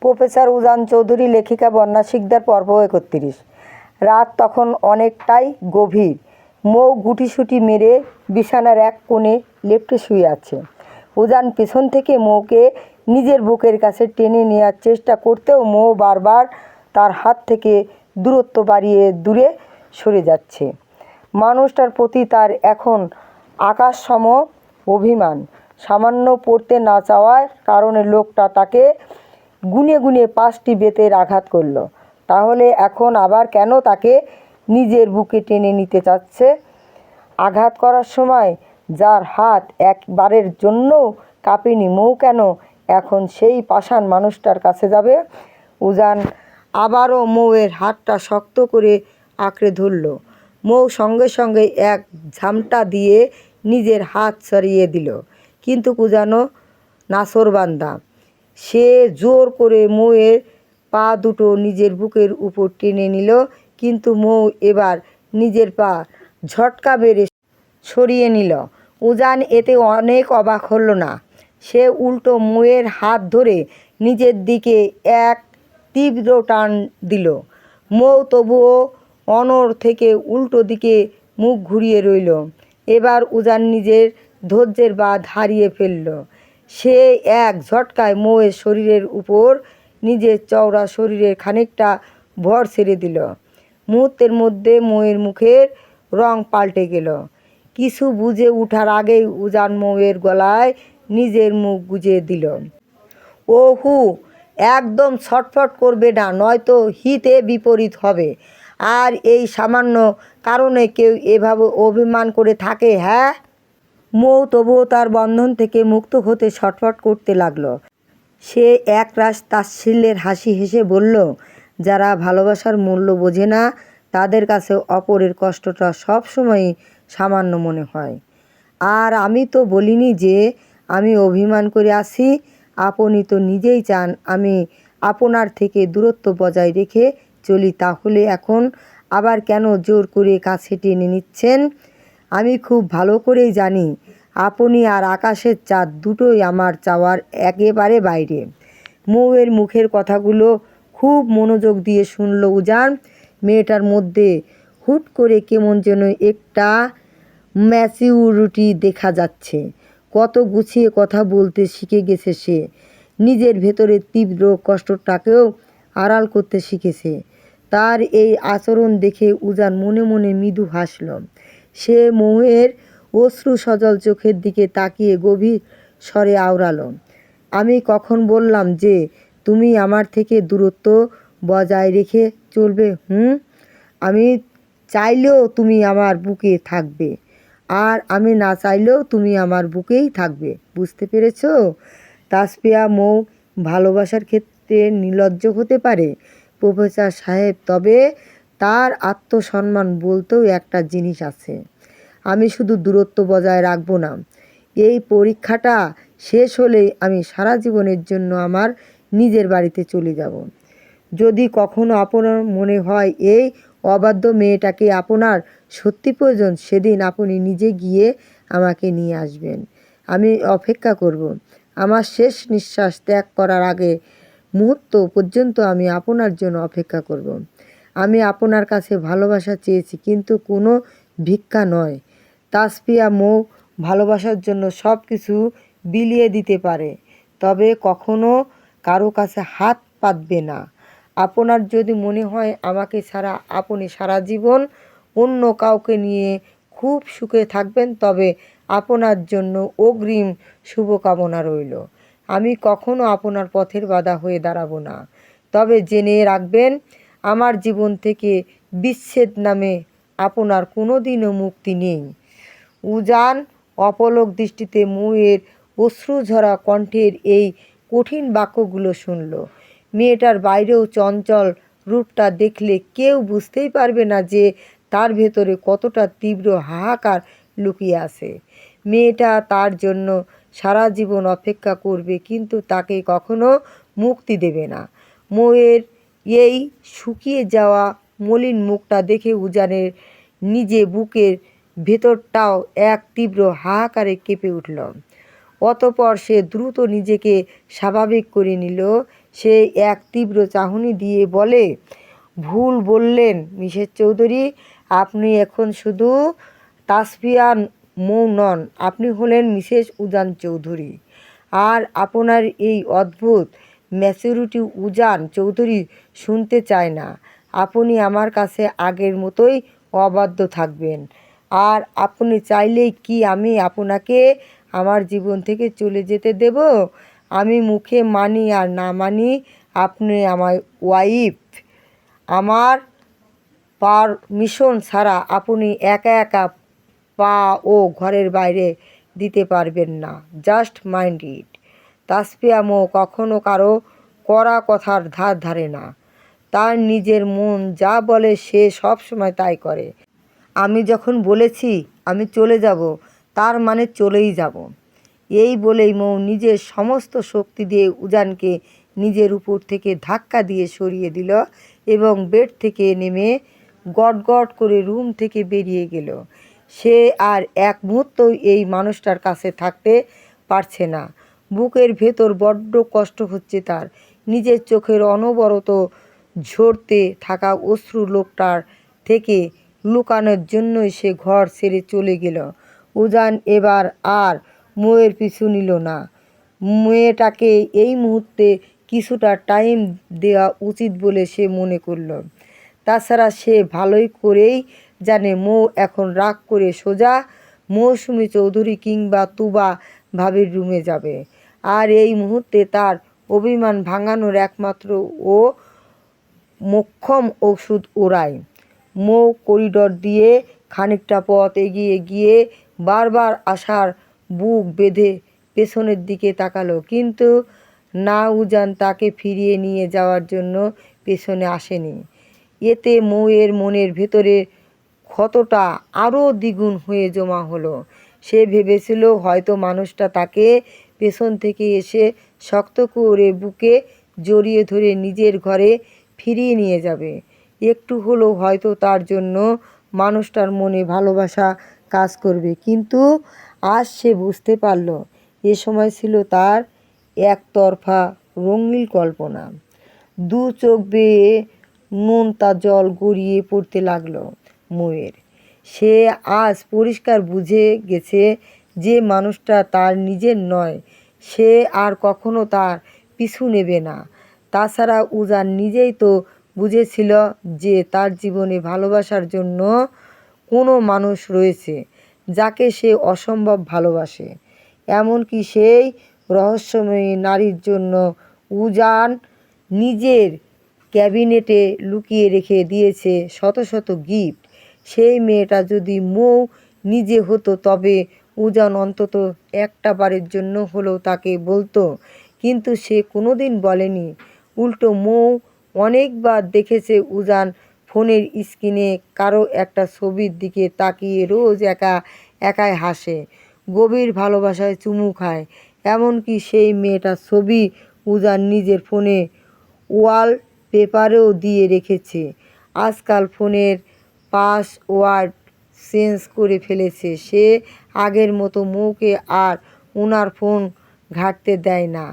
Professor উজান চৌধুরী, লেখিকা বন্যা শিকদার, পর্ব 31। রাত তখন অনেকটাই গভীর। মৌ গুটিসুটি মেরে বিছানার এক কোণে লেপ্টে শুয়ে আছে। উজান পেছন থেকে মৌকে নিজের বুকের কাছে টেনে নেওয়ার চেষ্টা করতেও মৌ বারবার তার হাত থেকে দূরত্ব বাড়িয়ে দূরে সরে যাচ্ছে। মানুষটার প্রতি তার এখন আকাশসম অভিমান। সামান্য পড়তে না চাওয়ার কারণে লোকটা তাকে গুনে গুনে 5টি বেতের আঘাত করল। তাহলে এখন আবার কেন তাকে নিজের বুকে টেনে নিতে চাচ্ছে? আঘাত করার সময় যার হাত একবারের জন্যও কাঁপেনি, মৌ কেন এখন সেই পাষাণ মানুষটার কাছে যাবে? উজান আবারও মৌয়ের হাতটা শক্ত করে আঁকড়ে ধরল। মৌ সঙ্গে সঙ্গে এক ঝামটা দিয়ে নিজের হাত সরিয়ে দিল। কিন্তু উজানও নাছোড়বান্দা। সে জোর করে মৌয়ের পা দুটো নিজের বুকের উপর টেনে নিল, কিন্তু মৌ এবার নিজের পা ঝটকা মেরে সরিয়ে নিল। উজান এতে অনেক অবাক হল না। সে উল্টো মৌয়ের হাত ধরে নিজের দিকে এক তীব্র টান দিল। মৌ তবুও অনড় থেকে উল্টো দিকে মুখ ঘুরিয়ে রইল। এবার উজান নিজের ধৈর্যের বাঁধ হারিয়ে ফেলল। সে এক ঝটকায় মৌয়ের শরীরের উপর নিজের চওড়া শরীরের খানিকটা ভর ছেড়ে দিল। মুহূর্তের মধ্যে মৌয়ের মুখের রং পাল্টে গেল। কিছু বুঝে ওঠার আগেই উজান মৌয়ের গলায় নিজের মুখ গুজে দিল। ওহু, একদম ছটফট করবে না, নয়তো হিতে বিপরীত হবে। আর এই সামান্য কারণে কেউ এভাবে অভিমান করে থাকে? হ্যাঁ? মৌ তবুও তার বন্ধন থেকে মুক্ত হতে ছটফট করতে লাগলো। সে একরাশ তাচ্ছিল্যের হাসি হেসে বলল, যারা ভালোবাসার মূল্য বোঝে না তাদের কাছে অপরের কষ্টটা সবসময়ই সামান্য মনে হয়। আর আমি তো বলিনি যে আমি অভিমান করে আছি। আপনি তো নিজেই চান আমি আপনার থেকে দূরত্ব বজায় রেখে চলি, তাহলে এখন আবার কেন জোর করে কাছে টেনে নিচ্ছেন? আমি খুব ভালো করেই জানি আপনি আর আকাশের চাঁদ দুটোই আমার চাওয়ার একেবারে বাইরে। মৌয়ের মুখের কথাগুলো খুব মনোযোগ দিয়ে শুনল উজান। মেয়েটার মধ্যে হুট করে কেমন যেন একটা ম্যাচিউরিটি দেখা যাচ্ছে। কত গুছিয়ে কথা বলতে শিখে গেছে সে। নিজের ভেতরের তীব্র কষ্টটাকেও আড়াল করতে শিখেছে। তার এই আচরণ দেখে উজান মনে মনে মৃদু হাসল। সে মৌয়ের অশ্রু সজল চোখের দিকে তাকিয়ে গভীর স্বরে আওড়ালো, আমি কখন বললাম যে তুমি আমার থেকে দূরত্ব বজায় রেখে চলবে? আমি চাইলেও তুমি আমার বুকে থাকবে, আর আমি না চাইলেও তুমি আমার বুকেই থাকবে। বুঝতে পেরেছ? তাসফিয়া, মৌ ভালোবাসার ক্ষেত্রে নির্লজ্জ হতে পারে প্রফেসর সাহেব, তবে তার আত্মসম্মান বলতেও একটা জিনিস আছে। আমি শুধু দূরত্ব বজায় রাখবো না, এই পরীক্ষাটা শেষ হলেই আমি সারা জীবনের জন্য আমার নিজের বাড়িতে চলে যাব। যদি কখনো আপনার মনে হয় এই অবাধ্য মেয়েটাকে আপনার সত্যি প্রয়োজন, সেদিন আপনি নিজে গিয়ে আমাকে নিয়ে আসবেন। আমি অপেক্ষা করব। আমার শেষ নিঃশ্বাস ত্যাগ করার আগে মুহূর্ত পর্যন্ত আমি আপনার জন্য অপেক্ষা করব। আমি আপনার কাছে ভালোবাসা চেয়েছি, কিন্তু কোনো ভিক্ষা নয়। তাসফিয়া, মৌ ভালোবাসার জন্য সব কিছু বিলিয়ে দিতে পারে, তবে কখনো কারো কাছে হাত পাতবে না। আপনার যদি মনে হয় আমাকে ছাড়া আপনি সারা জীবন অন্য কাউকে নিয়ে খুব সুখে থাকবেন, তবে আপনার জন্য অগ্রিম শুভকামনা রইল। আমি কখনো আপনার পথের বাধা হয়ে দাঁড়াবো না। তবে জেনে রাখবেন, আমার জীবন থেকে বিচ্ছেদ নামে আপনার কোনো দিনও মুক্তি নেই। উজান অপলক দৃষ্টিতে মৌয়ের অশ্রুঝরা কণ্ঠের এই কঠিন বাক্যগুলো শুনল। মেয়েটার বাইরেও চঞ্চল রূপটা দেখলে কেউ বুঝতেই পারবে না যে তার ভেতরে কতটা তীব্র হাহাকার লুকিয়ে আছে। মেয়েটা তার জন্য সারা জীবন অপেক্ষা করবে, কিন্তু তাকে কখনো মুক্তি দেবে না। মৌয়ের এই শুকিয়ে যাওয়া মলিন মুখটা দেখে উজানের নিজে বুকের ভেতরটাও এক তীব্র হাহাকারে কেঁপে উঠল। অতঃপর সে দ্রুত নিজেকে স্বাভাবিক করে নিল। সে এক তীব্র চাহনি দিয়ে বলে, ভুল বললেন মিসেস চৌধুরী, আপনি এখন শুধু তাসফিয়া মৌ নন, আপনি হলেন মিসেস উজান চৌধুরী। আর আপনার এই অদ্ভুত ম্যাচুরিটি উজান চৌধুরী শুনতে চায় না। আপনি আমার কাছে আগের মতোই অবাধ্য থাকবেন। আর আপনি চাইলেই কি আমি আপনাকে আমার জীবন থেকে চলে যেতে দেব? আমি মুখে মানি আর না মানি, আপনি আমার ওয়াইফ। আমার পারমিশন ছাড়া আপনি একা একা পা ও ঘরের বাইরে দিতে পারবেন না। Just mind it. Tasfia Mou কখনো কারো কড়া কথার ধার ধারে না। তার নিজের মন যা বলে সে সব সময় তাই করে। আমি যখন বলেছি আমি চলে যাব, তার মানে চলেই যাব। এই বলেই মৌ নিজের সমস্ত শক্তি দিয়ে উজানকে নিজের উপর থেকে ধাক্কা দিয়ে সরিয়ে দিল এবং বেড থেকে নেমে গটগট করে রুম থেকে বেরিয়ে গেল। সে আর এক মুহূর্তও এই মানুষটার কাছে থাকতে পারছে না। বুকের ভেতর বড্ড কষ্ট হচ্ছে তার। নিজের চোখের অনবরত ঝরতে থাকা অশ্রু লোকটার থেকে লুকানোর জন্যই সে ঘর ছেড়ে চলে গেল। উজান এবার আর মৌয়ের পিছু নিল না। মেয়েটাকে এই মুহূর্তে কিছুটা টাইম দেওয়া উচিত বলে সে মনে করল। তাছাড়া সে ভালোই করেই জানে মৌ এখন রাগ করে সোজা মৌসুমী চৌধুরী কিংবা তুবা ভাবির রুমে যাবে। আর এই মুহূর্তে তার অভিমান ভাঙানোর একমাত্র ও মোক্ষম ওষুধ ওরাই। মৌ করিডর দিয়ে খানিকটা পথ এগিয়ে গিয়ে বারবার আশার বুক বেঁধে পেছনের দিকে তাকালো, কিন্তু না, উজান তাকে ফিরিয়ে নিয়ে যাওয়ার জন্য পেছনে আসেনি। এতে মৌয়ের মনের ভেতরে ক্ষতটা আরও দ্বিগুণ হয়ে জমা হলো। সে ভেবেছিল হয়তো মানুষটা তাকে পেছন থেকে এসে শক্ত করে বুকে জড়িয়ে ধরে নিজের ঘরে ফিরিয়ে নিয়ে যাবে। একটু হলেও হয়তো তার জন্য মানুষটার মনে ভালোবাসা কাজ করবে। কিন্তু আজ সে বুঝতে পারল এ সময় ছিল তার একতরফা রঙিন কল্পনা। দু চোখ বেয়ে নোনতা জল গড়িয়ে পড়তে লাগলো মৌয়ের। সে আজ পরিষ্কার বুঝে গেছে যে মানুষটা তার নিজের নয়। সে আর কখনো তার পিছু নেবে না। তাছাড়া উজান নিজেই তো বুঝেছিল যে তার জীবনে ভালোবাসার জন্য কোনো মানুষ রয়েছে যাকে সে অসম্ভব ভালোবাসে। এমনকি সেই রহস্যময়ী নারীর জন্য উজান নিজের ক্যাবিনেটে লুকিয়ে রেখে দিয়েছে শত শত গিফট। সেই মেয়েটা যদি মৌ নিজে হতো তবে উজান অন্তত একটা বারের জন্য হলেও তাকে বলতো, কিন্তু সে কোনোদিন বলেনি। উল্টো মৌ অনেকবার দেখেছে উজান ফোনের স্ক্রিনে কারো একটা ছবির দিকে তাকিয়ে রোজ একা একাই হাসে, গভীর ভালোবাসায় চুমু খায়। এমনকি সেই মেয়েটার ছবি উজান নিজের ফোনে ওয়ালপেপারেও দিয়ে রেখেছে। আজকাল ফোনের পাসওয়ার্ড চেঞ্জ করে ফেলেছে সে। আগের মতো মৌকে আর ওনার ফোন ঘাঁটতে দেয় না।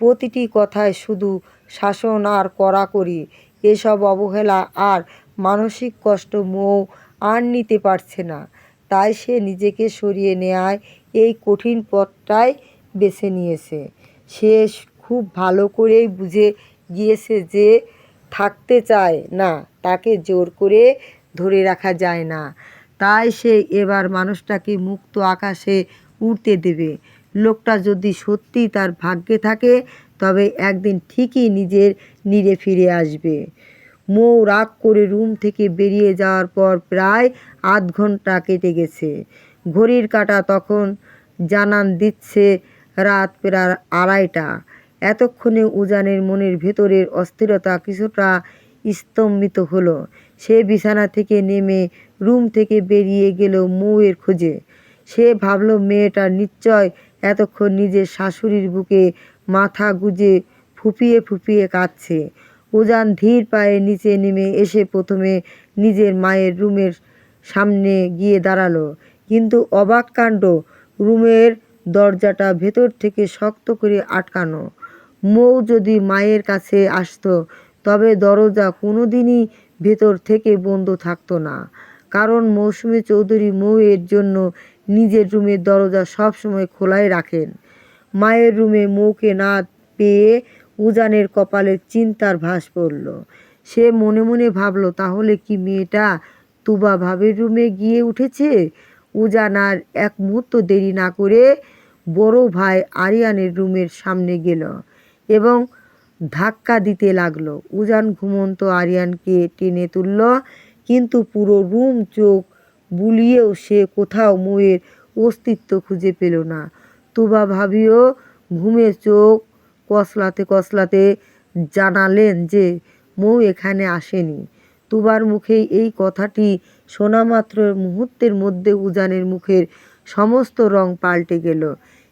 প্রতিটি কথায় শুধু শাসন আর কড়াকড়ি। এসব অবহেলা আর মানসিক কষ্ট মৌ আর নিতে পারছে না। তাই সে নিজেকে সরিয়ে নেওয়ায় এই কঠিন পথটাই বেছে নিয়েছে। সে খুব ভালো করেই বুঝে গিয়েছে যে থাকতে চায় না তাকে জোর করে ধরে রাখা যায় না। তাই সে এবার মানুষটাকে মুক্ত আকাশে উড়তে দেবে। লোকটা যদি সত্যিই তার ভাগ্যে থাকে তবে একদিন ঠিকই নিজের নীড়ে ফিরে আসবে। মৌ রাগ করে রুম থেকে বেরিয়ে যাওয়ার পর প্রায় আধ ঘন্টা কেটে গেছে। ঘড়ির কাঁটা তখন জানান দিচ্ছে রাত প্রায় 2:30। এতক্ষণে উজানের মনের ভেতরের অস্থিরতা কিছুটা স্তম্ভিত হলো। সে বিছানা থেকে নেমে রুম থেকে বেরিয়ে গেল মৌয়ের খোঁজে। সে ভাবল মেয়েটা নিশ্চয় এতক্ষণ নিজের শাশুড়ির বুকে মাথা গুজে ফুঁপিয়ে ফুঁপিয়ে কাঁদছে। উজান ধীর পায়ে নিচে নেমে এসে প্রথমে নিজের মায়ের রুমের সামনে গিয়ে দাঁড়ালো। কিন্তু অবাক কাণ্ড, রুমের দরজাটা ভেতর থেকে শক্ত করে আটকানো। মৌ যদি মায়ের কাছে আসতো তবে দরজা কোনোদিনই ভেতর থেকে বন্ধ থাকতো না, কারণ মৌসুমী চৌধুরী মৌয়ের জন্য নিজের রুমের দরজা সবসময় খোলাই রাখেন। মায়ের রুমে মৌকে না পেয়ে উজানের কপালে চিন্তার ভাঁজ পড়ল। সে মনে মনে ভাবল, তাহলে কি মেয়েটা তুবা ভাবির রুমে গিয়ে উঠেছে? উজান আর এক মুহূর্ত দেরি না করে বড় ভাই আরিয়ানের রুমের সামনে গেল এবং ধাক্কা দিতে লাগলো। উজান ঘুমন্ত আরিয়ানকে টেনে তুলল, কিন্তু পুরো রুম চোখ বুলিয়েও সে কোথাও মৌয়ের অস্তিত্ব খুঁজে পেল না। তুবা ভাবিও ঘুমে চোখ কসলাতে কসলাতে জানালেন যে মৌ এখানে আসেনি। তুবার মুখে এই কথাটি শোনা মাত্র মুহূর্তের মধ্যে উজানের মুখের সমস্ত রং পাল্টে গেল।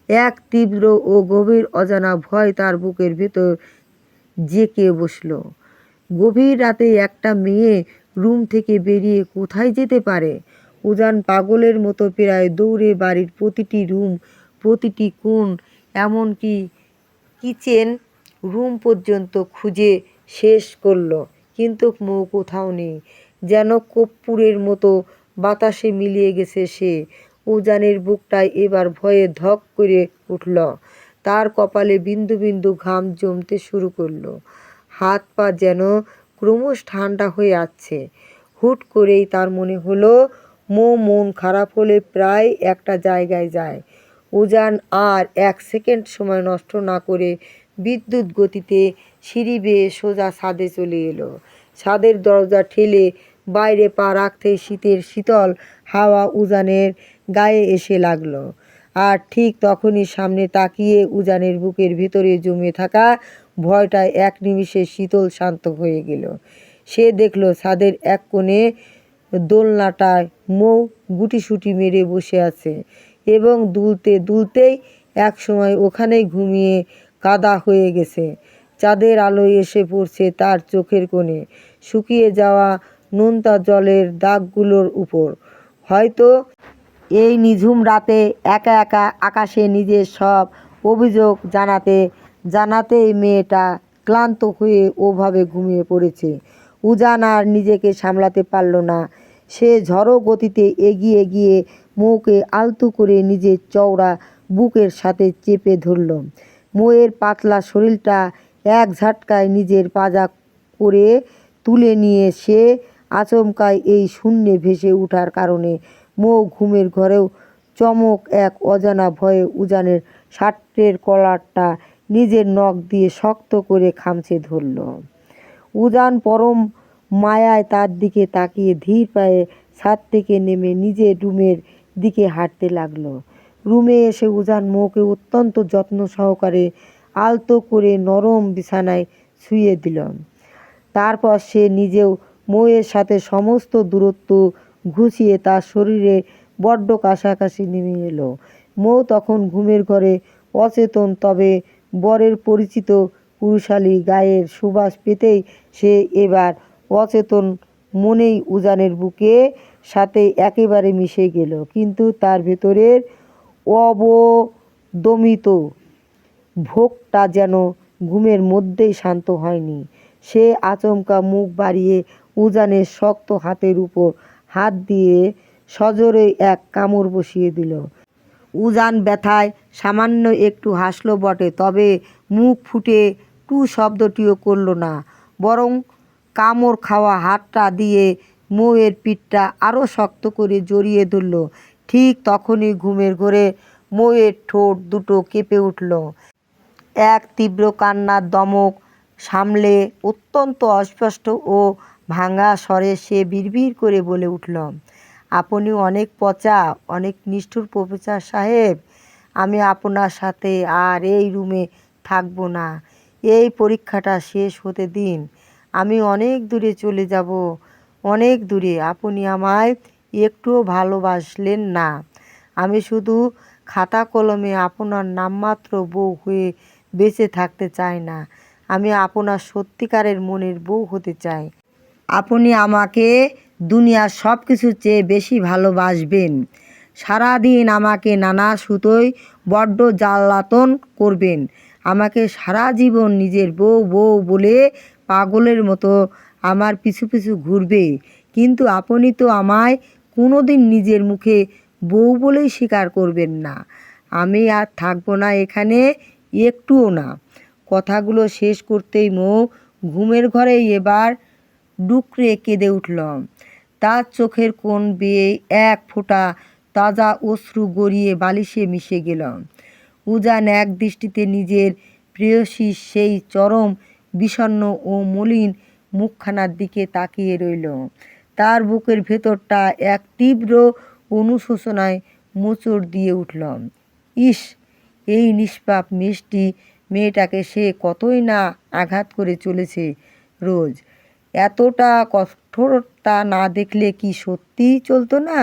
এক তীব্র ও গভীর অজানা ভয় তার বুকের ভেতর জেঁকে বসল। গভীর রাতে একটা মেয়ে রুম থেকে বেরিয়ে কোথায় যেতে পারে? উজান পাগলের মতো প্রায় দৌড়ে বাড়ির প্রতিটি রুম, প্রতিটি কোণ, এমনকি কিচেন রুম পর্যন্ত খুঁজে শেষ করলো, কিন্তু মৌ কোথাও নেই। যেন কর্পূরের মতো বাতাসে মিলিয়ে গেছে সে। উজানের বুকটায় এবার ভয়ে ধক করে উঠল। তার কপালে বিন্দু বিন্দু ঘাম জমতে শুরু করলো। হাত পা যেন ক্রমশ ঠান্ডা হয়ে আসছে। হুট করেই তার মনে হলো মৌ মন খারাপ হলে প্রায় একটা জায়গায় যায়। উজান আর এক সেকেন্ড সময় নষ্ট না করে বিদ্যুৎ গতিতে সিঁড়ি বেয়ে সোজা ছাদে চলে এলো। ছাদের দরজা ঠেলে বাইরে পা রাখতেই শীতের শীতল হাওয়া উজানের গায়ে এসে লাগলো। আর ঠিক তখনই সামনে তাকিয়ে উজানের বুকের ভেতরে জমে থাকা ভয়টা এক নিমিষে শীতল শান্ত হয়ে গেল। সে দেখল ছাদের এক কোণে দোলনাটায় মৌ গুটিসুটি মেরে বসে আছে এবং দুলতে দুলতেই একসময় ওখানেই ঘুমিয়ে কাদা হয়ে গেছে। চাঁদের আলোয় এসে পড়ছে তার চোখের কোণে, শুকিয়ে যাওয়া নোনতা জলের দাগগুলোর উপর। হয়তো এই নিঝুম রাতে একা একা আকাশে নিজের সব অভিযোগ জানাতে জানাতেই মেয়েটা ক্লান্ত হয়ে ওভাবে ঘুমিয়ে পড়েছে। উজান আর নিজেকে সামলাতে পারল না। সে ঝড়ো গতিতে এগিয়ে গিয়ে মৌকে আলতো করে নিজের চওড়া বুকের সাথে চেপে ধরল। মৌয়ের পাতলা শরীরটা এক ঝাটকায় নিজের পাজা করে তুলে নিয়ে সে আচমকাই এই শূন্যে ভেসে ওঠার কারণে মৌ ঘুমের ঘরেও চমক এক অজানা ভয়ে উজানের শার্টের কলারটা নিজের নখ দিয়ে শক্ত করে খামচে ধরল। উজান পরম মায়ায় তার দিকে তাকিয়ে ধীর পায়ে ছাদ থেকে নেমে নিজের রুমের দিকে হাঁটতে লাগলো। রুমে এসে উজান মৌকে অত্যন্ত যত্ন সহকারে আলতো করে নরম বিছানায় শুইয়ে দিল। তারপর সে নিজেও মৌয়ের সাথে সমস্ত দূরত্ব ঘুচিয়ে তার শরীরে বড্ড কাছাকাছি নেমে এলো। মৌ তখন ঘুমের ঘরে অচেতন, তবে বরের পরিচিত পুরুষালী গায়ের সুবাস পেতেই সে এবার অচেতন মনেই উজানের বুকে সাথে একেবারে মিশে গেল। কিন্তু তার ভেতরের অবদমিত ভোগটা যেন ঘুমের মধ্যেই শান্ত হয়নি। সে আচমকা মুখ বাড়িয়ে উজানের শক্ত হাতের উপর হাত দিয়ে সজোরে এক কামড় বসিয়ে দিল। উজান ব্যথায় সামান্য একটু হাসল বটে, তবে মুখ ফুটে টু শব্দটিও করল না, বরং কামড় খাওয়া হাতটা দিয়ে মৌয়ের পিঠটা আরও শক্ত করে জড়িয়ে ধরল। ঠিক তখনই ঘুমের ঘোরে মৌয়ের ঠোঁট দুটো কেঁপে উঠল। এক তীব্র কান্নার দমক সামলে অত্যন্ত অস্পষ্ট ও ভাঙা স্বরে সে বিড়বিড় করে বলে উঠল, আপনি অনেক পচা, অনেক নিষ্ঠুর প্রফেসর সাহেব। আমি আপনার সাথে আর এই রুমে থাকব না। এই পরীক্ষাটা শেষ হতে দিন। আমি অনেক দূরে চলে যাব, অনেক দূরে। আপনি আমায় একটুও ভালোবাসলেন না। আমি শুধু খাতা কলমে আপনার নামমাত্র বউ হয়ে বেঁচে থাকতে চাই না। আমি আপনার সত্যিকারের মনের বউ হতে চাই। আপনি আমাকে দুনিয়ার সব কিছুর চেয়ে বেশি ভালোবাসবেন। সারাদিন আমাকে নানা সুতোয় বড্ড জ্বালাতন করবেন। আমাকে সারা জীবন নিজের বউ বউ বলে পাগলের মতো আমার পিছু পিছু ঘুরবে, কিন্তু আপনি তো আমায় কোনো দিন নিজের মুখে বউ বলেই স্বীকার করবেন না। আমি আর থাকবো না এখানে, একটুও না। কথাগুলো শেষ করতেই মৌ ঘুমের ঘরেই এবার ডুকরে কেঁদে উঠল। তার চোখের কোণ বেয়ে এক ফোঁটা তাজা অশ্রু গড়িয়ে বালিশে মিশে গেল। উজান এক দৃষ্টিতে নিজের প্রেয়সীর সেই চরম বিষণ্ণ ও মলিন মুখখানার দিকে তাকিয়ে রইল। তার বুকের ভেতরটা এক তীব্র অনুশোচনায় মোচড় দিয়ে উঠল। ইস, এই নিষ্পাপ মিষ্টি মেয়েটাকে সে কতই না আঘাত করে চলেছে রোজ। এতটা কঠোরতা না দেখলে কি সত্যিই চলতো না?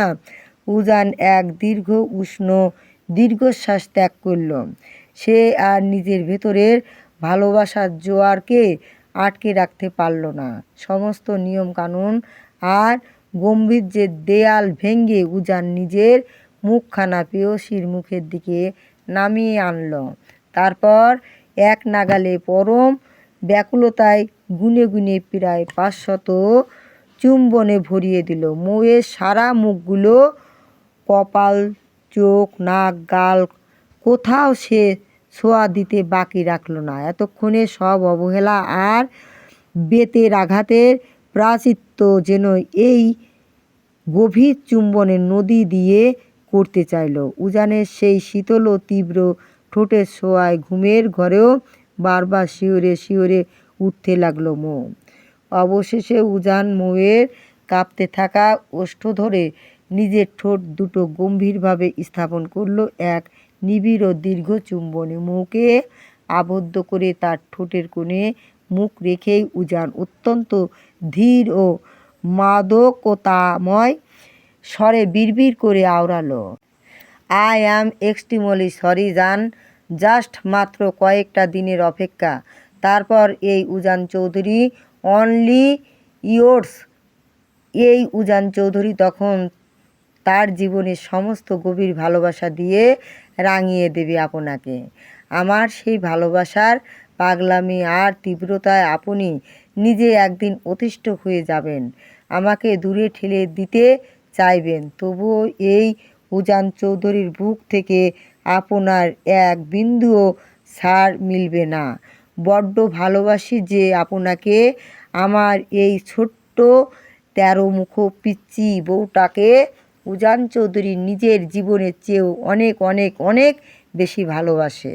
উজান এক দীর্ঘ উষ্ণ দীর্ঘশ্বাস ত্যাগ করল। সে আর নিজের ভেতরের ভালোবাসার জোয়ারকে আটকে রাখতে পারল না। সমস্ত নিয়মকানুন আর গম্ভীর্যের দেয়াল ভেঙে উজান নিজের মুখখানা প্রেয়সীর মুখের দিকে নামিয়ে আনল। তারপর এক নাগালে পরম ব্যাকুলতায় গুনে গুনে প্রায় 500 চুম্বনে ভরিয়ে দিল। মৌয়ের সারা মুখগুলো, কপাল, চোখ, নাক, গাল, কোথাও সে ছোঁয়া দিতে বাকি রাখল না। এতক্ষণে সব অবহেলা আর বেতের আঘাতের প্রায়শ্চিত্ত যেন এই গভীর চুম্বনের নদী দিয়ে করতে চাইল। উজানের সেই শীতল ও তীব্র ঠোঁটের ছোঁয়ায় ঘুমের ঘরেও বারবার শিহরে শিহরে উঠতে লাগলো মৌ। অবশেষে উজান মৌয়ের কাঁপতে থাকা ওষ্ঠ ধরে নিজের ঠোঁট দুটো গম্ভীরভাবে স্থাপন করলো এক নিবিড় ও দীর্ঘ চুম্বনে। মৌকে আবদ্ধ করে তার ঠোঁটের কোণে মুখ রেখেই উজান অত্যন্ত ধীর ও মাদকতাময় স্বরে বিড়বিড় করে আওড়ালো, আই অ্যাম এক্সট্রিমলি সরি জান, জাস্ট মাত্র কয়েকটা দিনের অপেক্ষা, তারপর এই উজান চৌধুরী অনলি ইয়োর্স। এই উজান চৌধুরী তখন তার জীবনের সমস্ত গভীর ভালোবাসা দিয়ে রাঙিয়ে দেবে আপনাকে। আমার সেই ভালোবাসার পাগলামি আর তীব্রতায় আপনি নিজে একদিন অতিষ্ঠ হয়ে যাবেন, আমাকে দূরে ঠেলে দিতে চাইবেন, তবুও এই উজান চৌধুরীর বুক থেকে আপনার এক বিন্দুও ছাড় মিলবে না। বড্ড ভালোবাসি যে আপনাকে, আমার এই ছোট্ট 13 মুখ পিচ্চি বউটাকে উজান চৌধুরী নিজের জীবনের চেয়েও অনেক অনেক অনেক বেশি ভালোবাসে।